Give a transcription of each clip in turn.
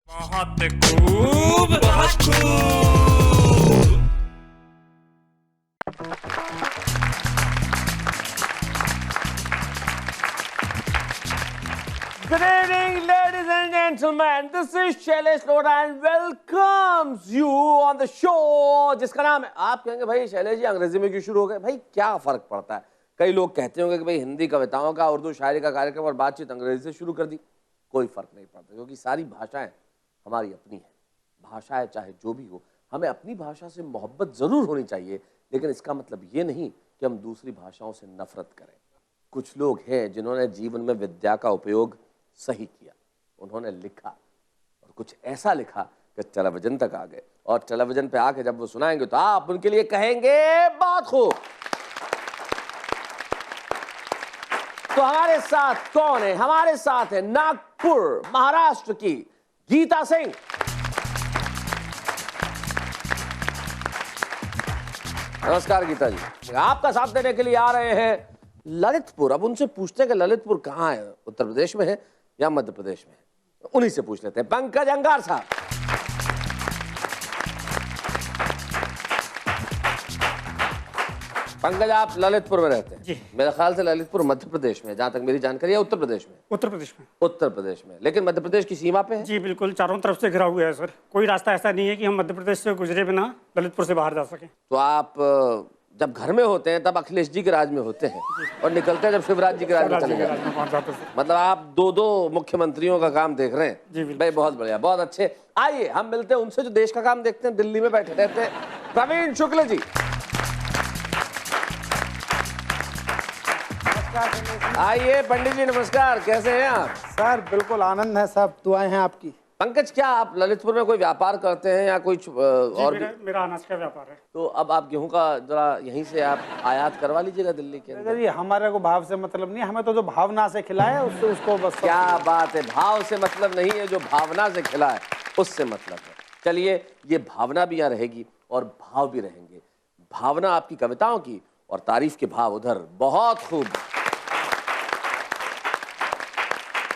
बहुत खूब, बहुत खूब। Good evening, ladies and gentlemen. This is Shailesh Lodha and welcomes you on the show जिसका नाम है। आप कहेंगे भाई शैलेश जी अंग्रेजी में क्यों शुरू हो गए? भाई क्या फर्क पड़ता है? कई लोग कहते होंगे कि भाई हिंदी कविताओं का, उर्दू शायरी का कार्यक्रम और बातचीत अंग्रेजी से शुरू कर दी। कोई फर्क नहीं पड़ता क्योंकि सारी भाषाएं हमारी अपनी हैं। भाषाएं चाहे जो भी हो, हमें अपनी भाषा से मोहब्बत जरूर होनी चाहिए, लेकिन इसका मतलब ये नहीं कि हम दूसरी भाषाओं से नफरत करें। कुछ लोग हैं जिन्होंने जीवन में विद्या का उपयोग सही किया। उन्होंने लिखा और कुछ ऐसा लिखा कि टेलीविजन तक आ गए, और टेलीविजन पे आके जब वो सुनाएंगे तो आप उनके लिए कहेंगे बहुत खूब। तो हमारे साथ कौन है? हमारे साथ है नागपुर महाराष्ट्र की गीता सिंह। नमस्कार गीता जी। आपका साथ देने के लिए आ रहे हैं ललितपुर। अब उनसे पूछते हैं कि ललितपुर कहाँ है, उत्तर प्रदेश में है या मध्य प्रदेश में है? उन्हीं से पूछ लेते हैं। पंकज अंगार साहब। पंकज, आप ललितपुर में रहते हैं जी। मेरे ख्याल से ललितपुर मध्य प्रदेश में, जहां तक मेरी जानकारी है। उत्तर प्रदेश में? उत्तर प्रदेश में। उत्तर प्रदेश में, लेकिन मध्य प्रदेश की सीमा पे है। जी बिल्कुल, चारों तरफ से घिरा हुआ है सर। कोई रास्ता ऐसा नहीं है कि हम मध्य प्रदेश से गुजरे बिना ललितपुर से बाहर जा सकें। तो आप जब घर में होते हैं तब अखिलेश जी के राज में होते हैं और निकलते हैं जब शिवराज जी के राज में चले जाते हैं। पहुंच जाते हैं। मतलब आप दो मुख्यमंत्रियों का काम देख रहे हैं। जी बिल्कुल। भाई बहुत बढ़िया, बहुत अच्छे। आइए हम मिलते हैं उनसे जो देश का काम देखते हैं, दिल्ली में बैठे रहते हैं। प्रवीण शुक्ल जी। आइए पंडित जी, नमस्कार। कैसे हैं आप? सर बिल्कुल आनंद है, सब दुआएं हैं आपकी। पंकज, क्या आप ललितपुर में कोई व्यापार करते हैं या कुछ और भी? मेरा अनाज का व्यापार है। तो अब आप गेहूं का जरा यहीं से आप आयात करवा लीजिएगा दिल्ली के अंदर। अगर ये हमारे को भाव से मतलब नहीं, हमें तो जो भावना से खिलाए उससे उसको बस। क्या बात है, भाव से मतलब नहीं है, जो भावना से खिला है उससे मतलब है। चलिए, ये भावना भी यहाँ रहेगी और भाव भी रहेंगे। भावना आपकी कविताओं की और तारीफ के भाव उधर। बहुत खूब।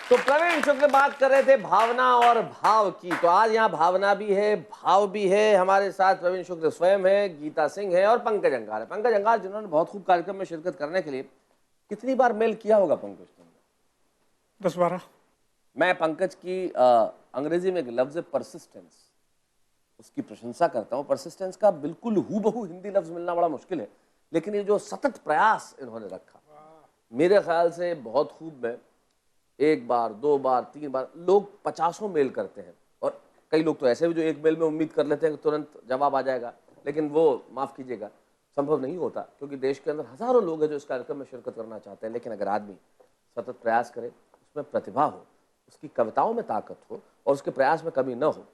तो प्रवीण शुक्ल बात कर रहे थे भावना और भाव की, तो आज यहाँ भावना भी है, भाव भी है। हमारे साथ प्रवीण शुक्ल स्वयं है, गीता सिंह है और पंकज अंगार है। पंकज अंगार जिन्होंने बहुत खूब कार्यक्रम में शिरकत करने के लिए कितनी बार मेल किया होगा पंकज तुमने? 10-12। मैं पंकज की अंग्रेजी में एक लफ्ज है परसिस्टेंस, उसकी प्रशंसा करता हूँ। परसिस्टेंस का बिल्कुल हूबहू हिंदी लफ्ज मिलना बड़ा मुश्किल है, लेकिन ये जो सतत प्रयास इन्होंने रखा, मेरे ख्याल से बहुत खूब। में एक बार, दो बार, तीन बार, लोग 50 मेल करते हैं, और कई लोग तो ऐसे भी जो एक मेल में उम्मीद कर लेते हैं कि तुरंत जवाब आ जाएगा, लेकिन वो माफ़ कीजिएगा संभव नहीं होता, क्योंकि देश के अंदर हज़ारों लोग हैं जो इस कार्यक्रम में शिरकत करना चाहते हैं। लेकिन अगर आदमी सतत प्रयास करे, उसमें प्रतिभा हो, उसकी कविताओं में ताकत हो और उसके प्रयास में कमी न हो,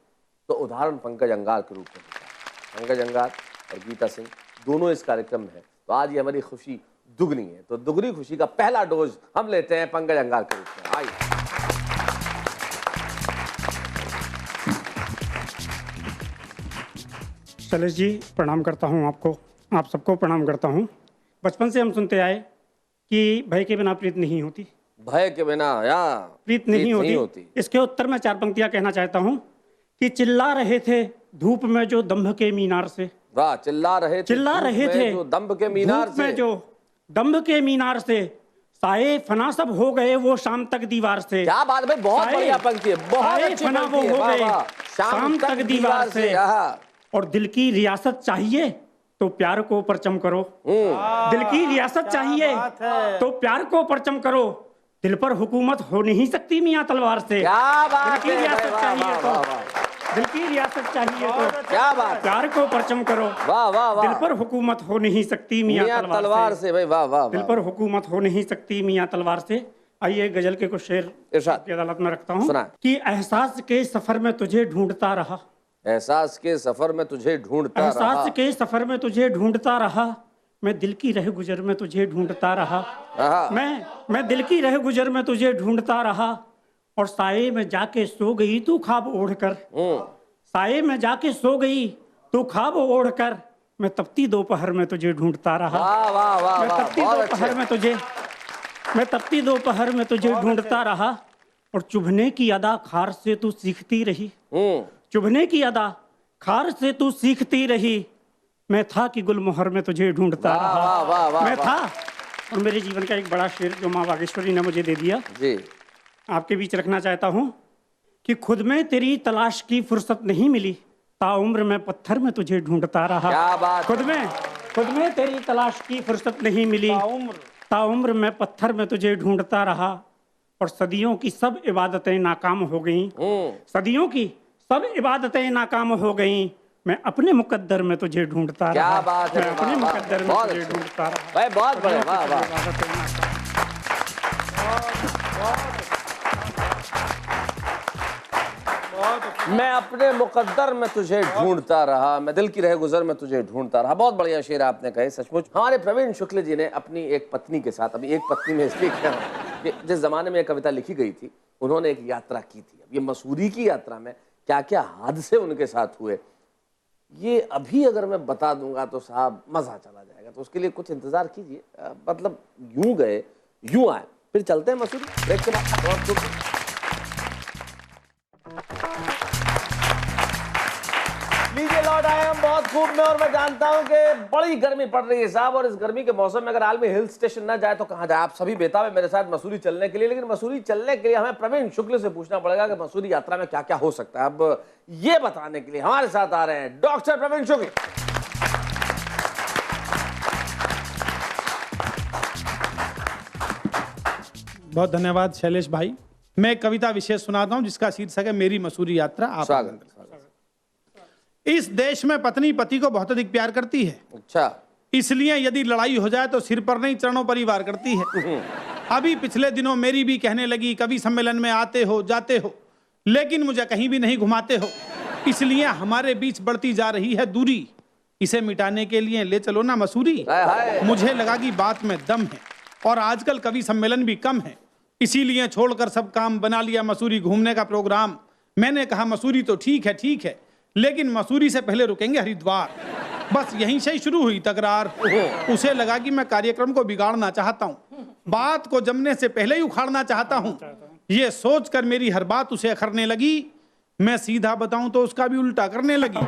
तो उदाहरण पंकज अंगार के रूप में होता है। पंकज अंगार और गीता सिंह दोनों इस कार्यक्रम में है, तो आज ये हमारी खुशी दुगनी है। तो दुगनी खुशी का पहला डोज हम लेते हैं पंकज अंगार के रूप में। आइए। शैलेश जी, प्रणाम करता हूँ आपको, आप सबको प्रणाम करता हूँ। बचपन से हम सुनते आए कि भय के बिना प्रीत नहीं होती। भय के बिना या प्रीत नहीं होती। इसके उत्तर में 4 पंक्तियां कहना चाहता हूँ कि चिल्ला रहे थे धूप में जो दंभ के मीनार से। वाह, चिल्ला रहे थे जो दंभ के मीनार से। जो दंभ के मीनार से साए फना सब हो गए वो शाम तक दीवार से। क्या बात है, बहुत बढ़िया पंक्ति है, बहुत अच्छी फना वो पंक्ति है। हो वाह, गए वाह। शाम तक दीवार से। और दिल की रियासत चाहिए तो प्यार को परचम करो। दिल की रियासत चाहिए तो प्यार को परचम करो। दिल पर हुकूमत हो नहीं सकती मियां तलवार से। क्या बात दिल की है, रियासत वाह, चाहिए वाह, तो वाह, वाह। दिल की रियासत चाहिए तो क्या बात, प्यार को परचम करो। वाह वाह वाह। दिल पर हुकूमत हो नहीं सकती मियां तलवार से। भाई वाह वाह। दिल पर हुकूमत हो नहीं सकती मियां तलवार से। आइए गजल के कुछ शेर इरशाद। की अदालत में रखता हूँ सुना। कि एहसास के सफर में तुझे ढूंढता रहा। एहसास के सफर में तुझे ढूंढता रहा। एहसास के सफर में तुझे ढूंढता रहा। मैं दिल की रह गुजर में तुझे ढूंढता रहा। मैं दिल की रह गुजर में तुझे ढूंढता रहा। और साए में जाके सो गई तू ख्वाब ओढ़कर। साए में जाके सो गई तू ख्वाब ओढ़कर। मैं तपती दोपहर में तुझे ढूंढता रहा। वाह वाह वाह। मैं तपती दोपहर में तुझे ढूंढता रहा। और चुभने की अदा खार से तू सीखती रही। चुभने की अदा खार से तू सीखती रही। मैं था कि गुलमोहर में तुझे ढूंढता रहा। मैं था। और मेरे जीवन का एक बड़ा शेर जो माँ बागेश्वरी ने मुझे दे दिया जी, आपके बीच रखना चाहता हूँ कि खुद में तेरी तलाश की फुर्सत नहीं मिली, ताउम्र मैं पत्थर में तुझे ढूंढता रहा। क्या बात। खुद में तेरी तलाश की फुर्सत नहीं मिली, ताउम्र मैं पत्थर में तुझे ढूंढता रहा। और सदियों की सब इबादतें नाकाम हो गईं। सदियों की सब इबादतें नाकाम हो गईं। मैं अपने मुकद्दर में तुझे ढूंढता क्या रहा। बात है, मैं अपने वाह, मुकद्दर में बहुत तुझे अच्छे। ढूंढता रहा। भाई बहुत बड़े, वाह वाह। इबादतें नाकाम। मैं अपने मुकद्दर में तुझे ढूंढता रहा, मैं दिल की रहे गुजर में तुझे ढूंढता रहा। बहुत बढ़िया शेर आपने कहे, सचमुच। हमारे प्रवीण शुक्ल जी ने अपनी एक पत्नी के साथ, अभी एक पत्नी में इसलिए कह रहा हूं कि जिस जमाने में ये कविता लिखी गई थी, उन्होंने एक यात्रा की थी। अब ये मसूरी की यात्रा में क्या क्या हादसे उनके साथ हुए, ये अभी अगर मैं बता दूंगा तो साहब मजा चला जाएगा। तो उसके लिए कुछ इंतजार कीजिए। मतलब यूं गए यूं आए। फिर चलते हैं मसूरी, ब्रेक के बाद। बहुत खूब। लीजिए लौट आए हम बहुत खूब में। और मैं जानता हूं कि बड़ी गर्मी पड़ रही है साहब, और इस गर्मी के मौसम में अगर आलमी हिल स्टेशन ना जाए तो कहां जाए। आप सभी बेताब है मेरे साथ मसूरी चलने के लिए, लेकिन मसूरी चलने के लिए हमें प्रवीण शुक्ल से पूछना पड़ेगा कि मसूरी यात्रा में क्या क्या हो सकता है। अब ये बताने के लिए हमारे साथ आ रहे हैं डॉक्टर प्रवीण शुक्ल। बहुत धन्यवाद शैलेश भाई। मैं एक कविता विशेष सुनाता हूं जिसका शीर्षक है मेरी मसूरी यात्रा। आप स्वागत। इस देश में पत्नी पति को बहुत अधिक प्यार करती है। अच्छा। इसलिए यदि लड़ाई हो जाए तो सिर पर नहीं चरणों पर ही वार करती है। अभी पिछले दिनों मेरी भी कहने लगी, कवि सम्मेलन में आते हो जाते हो लेकिन मुझे कहीं भी नहीं घुमाते हो, इसलिए हमारे बीच बढ़ती जा रही है दूरी। इसे मिटाने के लिए ले चलो ना मसूरी। मुझे लगा कि बात में दम है और आजकल कवि सम्मेलन भी कम है, इसीलिए छोड़कर सब काम बना लिया मसूरी घूमने का प्रोग्राम। मैंने कहा मसूरी तो ठीक है, लेकिन मसूरी से पहले रुकेंगे हरिद्वार। बस यहीं से ही शुरू हुई तकरार। उसे लगा कि मैं कार्यक्रम को बिगाड़ना चाहता हूँ, बात को जमने से पहले ही उखाड़ना चाहता हूँ। ये सोचकर मेरी हर बात उसे अखरने लगी। मैं सीधा बताऊं तो उसका भी उल्टा करने लगी।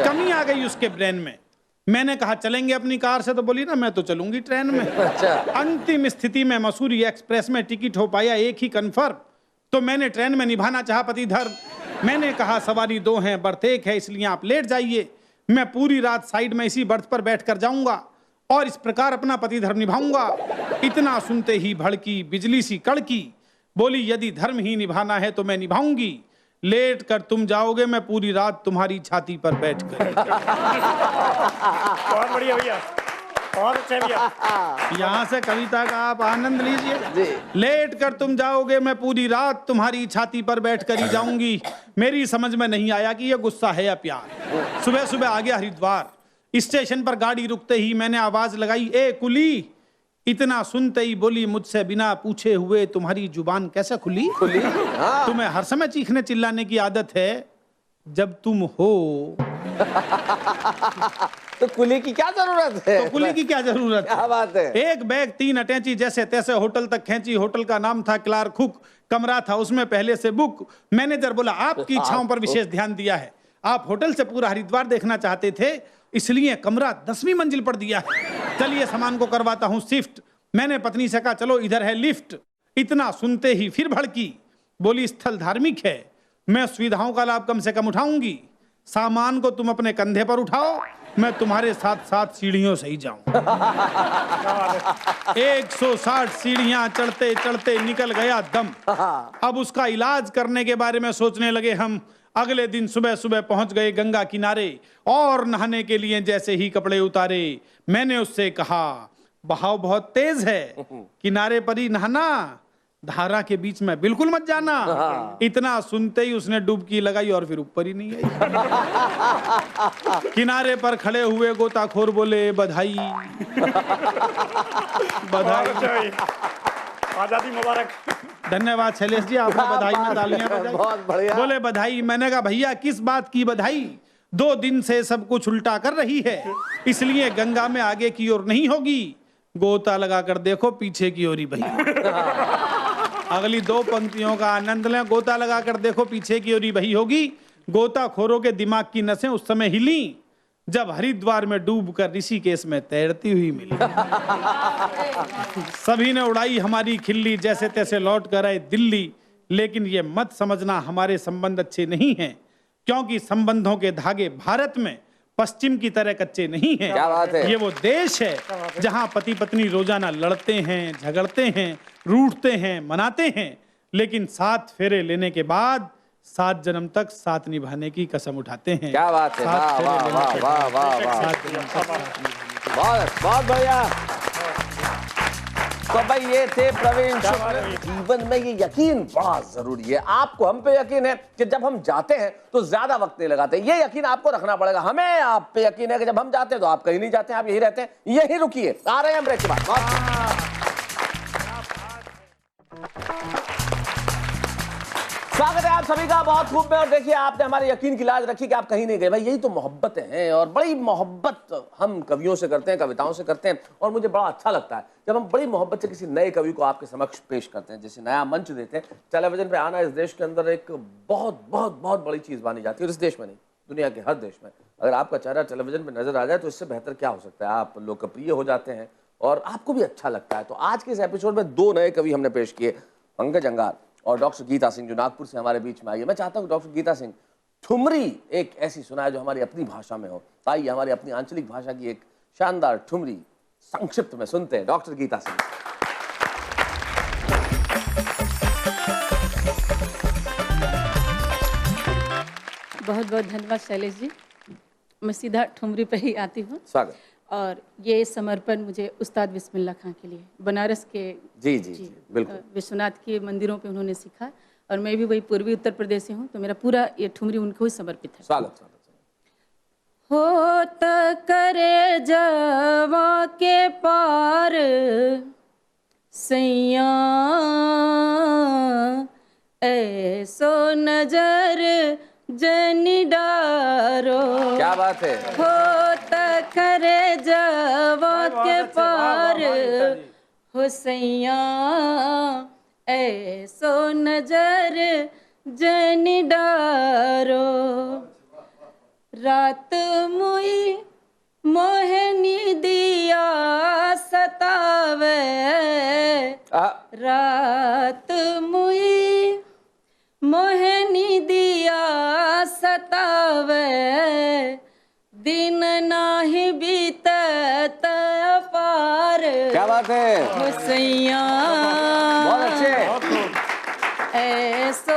कमी आ गई उसके ब्रेन में। मैंने कहा चलेंगे अपनी कार से, तो बोली ना मैं तो चलूंगी ट्रेन में। अंतिम स्थिति में मसूरी एक्सप्रेस में टिकट हो पाया एक ही कन्फर्म, तो मैंने ट्रेन में निभाना चाहा पति धर्म। मैंने कहा सवारी 2 है, बर्थ 1 है, इसलिए आप लेट जाइए। मैं पूरी रात साइड में इसी बर्थ पर बैठ कर जाऊंगा और इस प्रकार अपना पति धर्म निभाऊंगा। इतना सुनते ही भड़की बिजली सी कड़की, बोली यदि धर्म ही निभाना है तो मैं निभाऊंगी, लेट कर तुम जाओगे मैं पूरी रात तुम्हारी छाती पर बैठ कर। बहुत बढ़िया भैया, बहुत अच्छा भैया। यहाँ से कविता का आप आनंद लीजिए। लेट कर तुम जाओगे मैं पूरी रात तुम्हारी छाती पर बैठ कर ही जाऊंगी। मेरी समझ में नहीं आया कि ये गुस्सा है या प्यार। सुबह सुबह आ गया हरिद्वार। स्टेशन पर गाड़ी रुकते ही मैंने आवाज लगाई, ए कुली। इतना सुनते ही बोली मुझसे बिना पूछे हुए तुम्हारी जुबान कैसे खुली? तुम्हें हर समय चीखने चिल्लाने की आदत है, जब तुम हो तो कुली की क्या जरूरत है? तो कुली की क्या जरूरत है? क्या बात है। एक बैग 3 अटैची जैसे तैसे होटल तक खींची। होटल का नाम था क्लार्क हुक। कमरा था उसमें पहले से बुक। मैनेजर बोला आपकी इच्छाओं पर विशेष ध्यान दिया है, आप होटल से पूरा हरिद्वार देखना चाहते थे, इसलिए कमरा 10वीं मंजिल पर दिया है। चलिए सामान को करवाता हूँ शिफ्ट। मैंने पत्नी से कहा चलो इधर है लिफ्ट। इतना सुनते ही फिर भड़की, बोली स्थल धार्मिक है, मैं सुविधाओं का लाभ कम से कम उठाऊंगी। सामान को तुम अपने कंधे पर उठाओ, मैं तुम्हारे साथ साथ सीढ़ियों से ही जाऊं। 160 सीढ़ियां चढ़ते चढ़ते निकल गया दम। अब उसका इलाज करने के बारे में सोचने लगे हम। अगले दिन सुबह सुबह पहुंच गए गंगा किनारे और नहाने के लिए जैसे ही कपड़े उतारे मैंने उससे कहा बहाव बहुत तेज है, किनारे पर ही नहाना, धारा के बीच में बिल्कुल मत जाना। इतना सुनते ही उसने डुबकी लगाई और फिर ऊपर ही नहीं आई। किनारे पर खड़े हुए गोताखोर बोले बधाई बधाई, आजादी मुबारक। धन्यवाद शैलेश जी, आपने बधाई में तालियां बजाई। बहुत बढ़िया। बोले बधाई। मैंने कहा भैया किस बात की बधाई? 2 दिन से सब कुछ उल्टा कर रही है, इसलिए गंगा में आगे की ओर नहीं होगी, गोता लगा कर देखो पीछे की ओर ही भैया। अगली 2 पंक्तियों का आनंद लें। गोता लगाकर देखो पीछे की ओर वही होगी। गोताखोरों के दिमाग की नसें उस समय हिली जब हरिद्वार में डूबकर ऋषिकेश में तैरती हुई मिली। सभी ने उड़ाई हमारी खिल्ली, जैसे तैसे लौट कर आए दिल्ली। लेकिन ये मत समझना हमारे संबंध अच्छे नहीं हैं, क्योंकि संबंधों के धागे भारत में पश्चिम की तरह कच्चे नहीं हैं। क्या बात है? ये वो देश है जहां पति पत्नी रोजाना लड़ते हैं, झगड़ते हैं, रूठते हैं, मनाते हैं, लेकिन 7 फेरे लेने के बाद 7 जन्म तक साथ निभाने की कसम उठाते हैं। क्या बात है? 7 वाह फेरे वाह लेने वाह के वाह बाद वाह वाह, 7 जन्म तक साथ निभाने की। बहुत बहुत बढ़िया। तो भाई ये थे प्रवीण शुक्ल। जीवन में ये यकीन बड़ा जरूरी है। आपको हम पे यकीन है कि जब हम जाते हैं तो ज्यादा वक्त नहीं लगाते। ये यकीन आपको रखना पड़ेगा। हमें आप पे यकीन है कि जब हम जाते हैं तो आप कहीं नहीं जाते हैं, आप यही रहते हैं। यही रुकिए, आ रहे हैं हम ब्रेक के बाद। स्वागत है आप सभी का बहुत खूब में। और देखिए, आपने हमारे यकीन की लाज रखी कि आप कहीं नहीं गए। भाई यही तो मोहब्बतें हैं, और बड़ी मोहब्बत हम कवियों से करते हैं, कविताओं से करते हैं। और मुझे बड़ा अच्छा लगता है जब हम बड़ी मोहब्बत से किसी नए कवि को आपके समक्ष पेश करते हैं, जैसे नया मंच देते हैं। टेलीविजन पे आना इस देश के अंदर एक बहुत बहुत बहुत बड़ी चीज मानी जाती है, और इस देश में नहीं, दुनिया के हर देश में। अगर आपका चेहरा टेलीविजन पे नजर आ जाए तो इससे बेहतर क्या हो सकता है। आप लोकप्रिय हो जाते हैं और आपको भी अच्छा लगता है। तो आज के इस एपिसोड में 2 नए कवि हमने पेश किए, पंकज अंगार और डॉक्टर गीता सिंह, जो नागपुर से हमारे बीच में आई है। मैं चाहता हूँ डॉक्टर गीता सिंह ठुमरी एक ऐसी सुनाए जो हमारी अपनी भाषा में हो। आइए हमारी अपनी आंचलिक भाषा की एक शानदार ठुमरी संक्षिप्त में सुनते हैं डॉक्टर गीता सिंह। बहुत बहुत धन्यवाद शैलेश जी। मैं सीधा ठुमरी पे ही आती हूँ। स्वागत। और ये समर्पण मुझे उस्ताद बिस्मिल्ला खां के लिए, बनारस के जी जी जी बिल्कुल। विश्वनाथ के मंदिरों पे उन्होंने सीखा, और मैं भी वही पूर्वी उत्तर प्रदेश से हूँ, तो मेरा पूरा ये ठुमरी उनको ही समर्पित है। स्वागत स्वागत। हो त करे जवा के पार सैया, ऐसो नजर जनी डारो। क्या बात है? हो त करे जवा के पार हो सैया, ऐसो नजर जनी डारो। रात मुई मोहनी दिया सतावे, रात मुई मोहनी दिया सतावे, दिन नाही बीतत पार। क्या बात है? हो सैया, बहुत अच्छे। ऐसो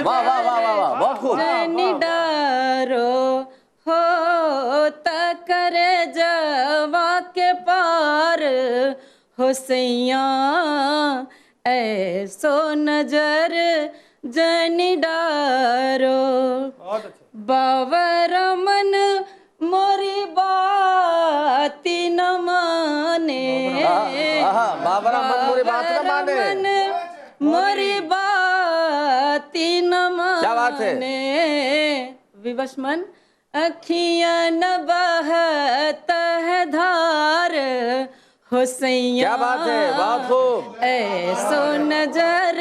वाह वाह वाह वाह वाह, बहुत खूब। जनी डारो हो त करे जवा के पार हो सैया, ऐसो नजर जनी डारो। बाबर मन मोरी बाती न माने, बाबरा मन मोरी बात न माने, मोरी बाती न माने। क्या बात है? विवश मन अखियां न बहत है धार हो सैया। क्या बात है? बहुत खूब। ऐसो नजर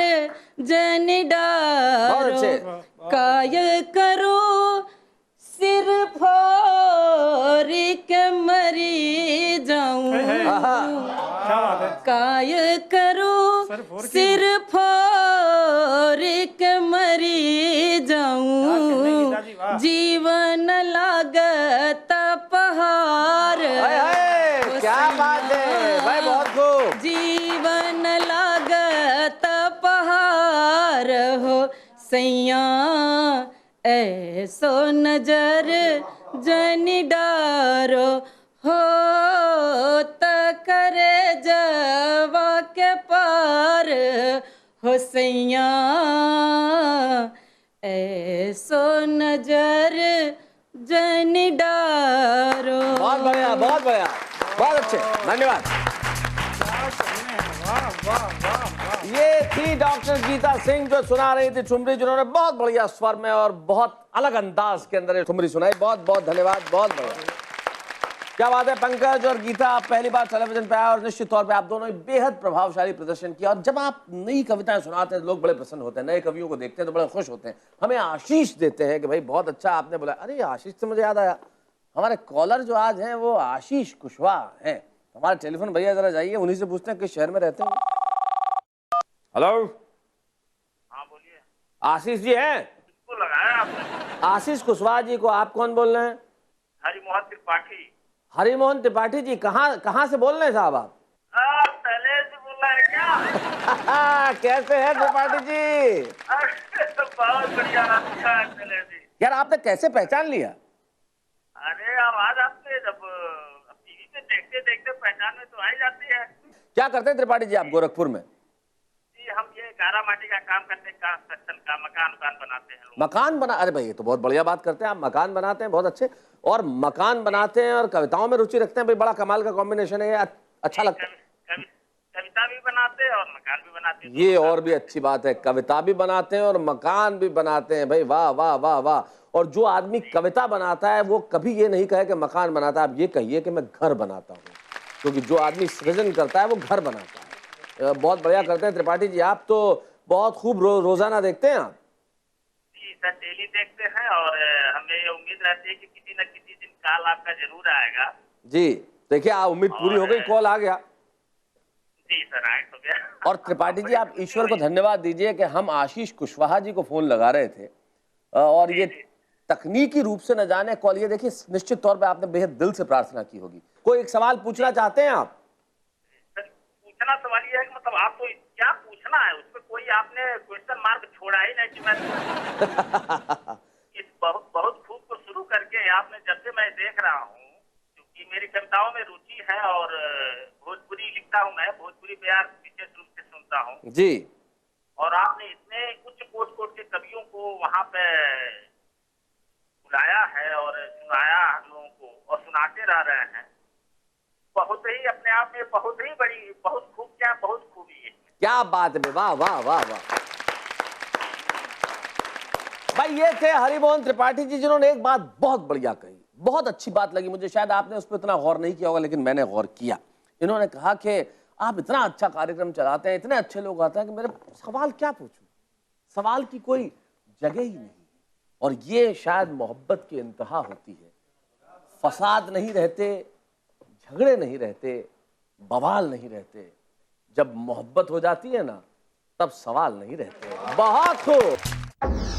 जनी डारो, काय करो सिर फोरी के मरी जाऊं, काय करो सिर फोरी के मरी जाऊं, जीवन लागत पहाड़। क्या बात है भाई, बहुत खूब। जीवन लागत पहाड़ हो सैया, ऐसो नजर जनी डारो। हो त करे जवा के पार हो सैया, ऐसो नजर जनी डारो। बहुत बढ़िया, बहुत बढ़िया, बहुत अच्छे, धन्यवाद। ये थी डॉक्टर गीता सिंह जो सुना रही थी ठुमरी, जिन्होंने बहुत बढ़िया स्वर में और बहुत अलग अंदाज के अंदर ये ठुमरी सुनाई। बहुत बहुत धन्यवाद, बहुत बढ़िया। क्या बात है पंकज और गीता, आप पहली बार टेलीविजन पे आए और निश्चित तौर पे आप दोनों ने बेहद प्रभावशाली प्रदर्शन किया। और जब आप नई कविताएं सुनाते हैं लोग बड़े प्रसन्न होते हैं, नए कवियों को देखते हैं तो बड़े खुश होते हैं, हमें आशीष देते हैं कि भाई बहुत अच्छा आपने बोला। अरे आशीष से मुझे याद आया, हमारे कॉलर जो आज हैं वो आशीष कुशवाहा हैं। हमारे टेलीफोन भैया जरा जाइए, उन्हीं से पूछते हैं किस शहर में रहते हैं। हेलो, हाँ बोलिए। आशीष जी हैं? किसको लगाया आपने? आशीष कुशवाहा जी को। आप कौन बोल रहे हैं? हरिमोहन त्रिपाठी। हरिमोहन त्रिपाठी जी, कहाँ से बोल रहे हैं साहब आप? पहले से बोल रहा है क्या? कैसे हैं त्रिपाठी जी? बहुत बढ़िया अच्छा है पहले से। यार आपने कैसे पहचान लिया? अरे आवाज आपके जब टीवी पे देखते देखते पहचान में तो आ ही जाती है। क्या करते हैं त्रिपाठी जी आप गोरखपुर में? जी हम ये गारा माटी का काम करते हैं, कंस्ट्रक्शन का, मकान बनाते हैं लोग। मकान बना, अरे भाई ये तो बहुत बढ़िया बात करते हैं आप, मकान बनाते हैं, बहुत अच्छे। और मकान बनाते हैं और कविताओं में रुचि रखते हैं, भाई बड़ा कमाल का कॉम्बिनेशन है ये, अच्छा लगता है। कविता भी बनाते हैं और मकान भी बनाते हैं। ये और भी अच्छी बात है, कविता भी बनाते हैं और मकान भी बनाते हैं। भाई वाह वाह वाह वाह। और जो आदमी कविता बनाता है वो कभी ये नहीं कहे कि मकान बनाता है, आप ये कहिए कि मैं घर बनाता हूँ, क्योंकि जो आदमी सृजन करता है वो घर बनाता है। बहुत बढ़िया करते हैं त्रिपाठी जी, आप तो बहुत खूब रोजाना देखते हैं आप? जी सर, डेली देखते हैं और हमें ये उम्मीद रहती है कि किसी न किसी दिन कॉल आपका जरूर आएगा। जी देखिए, आप उम्मीद पूरी हो गई, कॉल आ गया। जी सर, आए तो गया। और त्रिपाठी जी आप ईश्वर को धन्यवाद दीजिए कि हम आशीष कुशवाहा जी को फोन लगा रहे थे और ये तकनीकी रूप से न जाने कॉल, ये देखिए निश्चित तौर पे आपने बेहद दिल से प्रार्थना की होगी। कोई एक सवाल पूछना चाहते हैं आप? पूछना सवाल ये है कि मतलब आपको क्या पूछना है, उसमें कोई आपने क्वेश्चन मार्क छोड़ा ही नहीं कि मैं इस बहुत खूब को शुरू करके आपने, जब से मैं देख रहा हूँ, क्योंकि मेरी कविताओं में रुचि है और भोजपुरी लिखता हूँ मैं, भोजपुरी बयार विशेष रूप से सुनता हूँ जी। और आपने इतने उच्च कोट के कवियों को वहाँ पे बुलाया है और सुनाया हम लोगों को और सुनाते रह रहे हैं। बहुत ही अपने आप में बहुत ही बड़ी, बहुत खूब, क्या बहुत खूबी है। क्या बात है, वाह वाह वाह वाह। भाई ये थे हरिमोहन त्रिपाठी जी, जिन्होंने एक बात बहुत बढ़िया कही, बहुत अच्छी बात लगी मुझे। शायद आपने उस पर इतना गौर नहीं किया होगा लेकिन मैंने गौर किया। इन्होंने कहा कि आप इतना अच्छा कार्यक्रम चलाते हैं, इतने अच्छे लोग आते हैं कि मेरे सवाल क्या पूछूं, सवाल की कोई जगह ही नहीं। और ये शायद मोहब्बत की इंतहा होती है। फसाद नहीं रहते, झगड़े नहीं रहते, बवाल नहीं रहते। जब मोहब्बत हो जाती है ना, तब सवाल नहीं रहते। बहुत खूब।